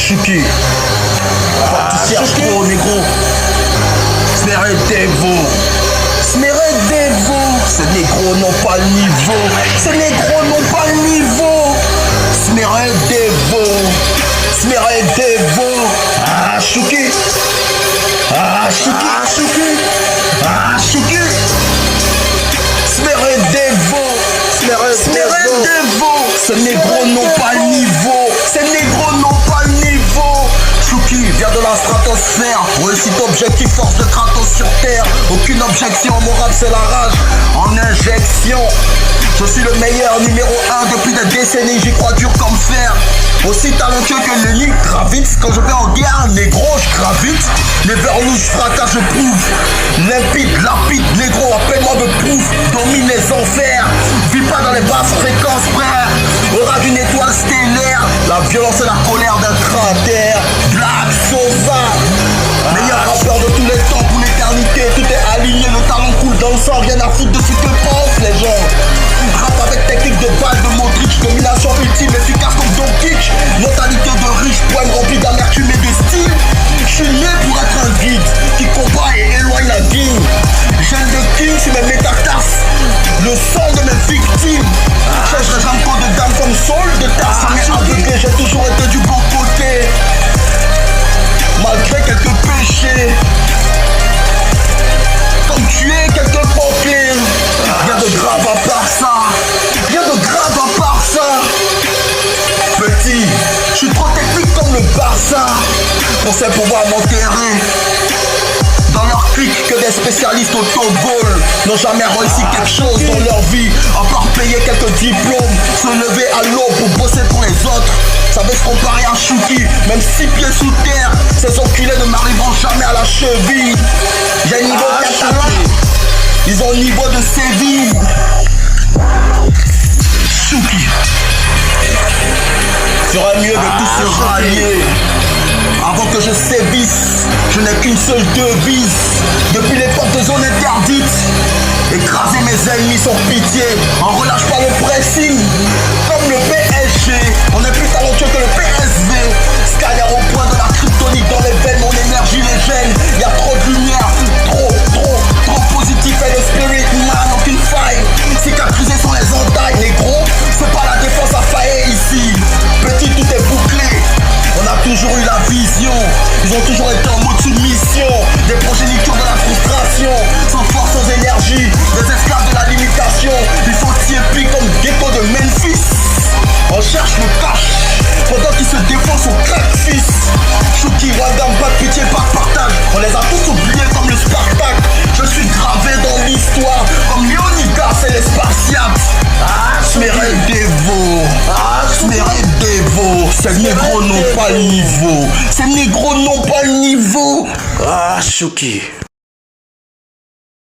Chouki. Tu cherches trop, négro. Sméré Devo. Sméré Devo. Ces négros n'ont pas le niveau. Ces négros n'ont pas le niveau. Sméré Devo. Sméré Devo. Ah, Chouki. Ah, Chouki. Ah, Chouki. Ah, Chouki. Sméré Devo. Sméré Devo. Ces négros n'ont pas le niveau. Ces négros n'ont pas le niveau. Chouki vient de la stratosphère. Réussite objectif, force de Kratos sur terre. Aucune objection, mon rap c'est la rage en injection. Je suis le meilleur numéro 1 depuis des décennies, j'y crois dur comme fer. Aussi talentueux que Lenny Kravitz. Quand je vais en guerre, négro, je gravite. Les verres louches, fracas, je prouve. Limpide, lapide, négro, appelle-moi me prouve. Domine les enfers. Vis pas dans les basses fréquences, frère. Aura d'une étoile stellaire. La violence et la colère d'un cratère. Black Sosa. Meilleur rappeur de tous les temps pour l'éternité. Tout est aligné, le talent coule dans le sang. Rien à foutre de ce que pensent les gens. Rap avec technique de balle, de Modric. Domination ultime, efficace comme Don Kitch. Mentalité de riche, poème rempli d'amertume et de style. Je suis né pour être un guide qui combat et éloigne la guine. Jeune de king sur mes métatarses. Le sang de mes victimes. Je changerai jamais de dame comme Saul de Tarse. Mais aveuglé, j'ai toujours été du bon côté. Malgré quelques péchés. Comme tuer quelques pompiers. Rien de grave à part ça. Rien de grave à part ça. Petit, je suis trop technique comme le Barça. Pensais pouvoir m'enterrer dans leur clique, que des spécialistes au Togol n'ont jamais réussi quelque chose dans leur vie, à part payer quelques diplômes, se lever à l'eau pour bosser pour les autres. Ça veut se comparer à Chouki, même 6 pieds sous terre. Ces enculés ne m'arriveront jamais à la cheville. J'ai niveau catalan, ils ont le niveau de Séville. Chouki ferait mieux de tous se rallier. Avant que je sévisse, je n'ai qu'une seule devise. Depuis l'époque de zone interdite, écraser mes ennemis sans pitié. On relâche pas le pressing. Comme le PSG, on est plus talentueux que le PSV. Scanner au point de la kryptonique dans les veines, mon énergie les gêne. Y'a trop de lumière, trop positif et le spirit man, aucune faille. Cicatrisé sur les entailles, négro, c'est pas la défense à faillir ici. Petit, tout est bouclé. On a toujours eu la vision. Ils ont toujours été en mode soumission. Des progénitures de la frustration. Sans force, sans énergie. Des esclaves de la limitation. Ils sont si épais comme Ghetto de Memphis. On cherche le cash pendant qu'ils se défendent son crack-fils. Chouki, Wagam, pas de pitié, pas de partage. On les a tous oubliés comme le Spartak. Je suis gravé dans l'histoire comme Léonidas et les Spartiates. Sméré Devo. Sméré Devo. Ces négros n'ont pas le niveau. Ces négros n'ont pas le niveau. Ah, Chouki.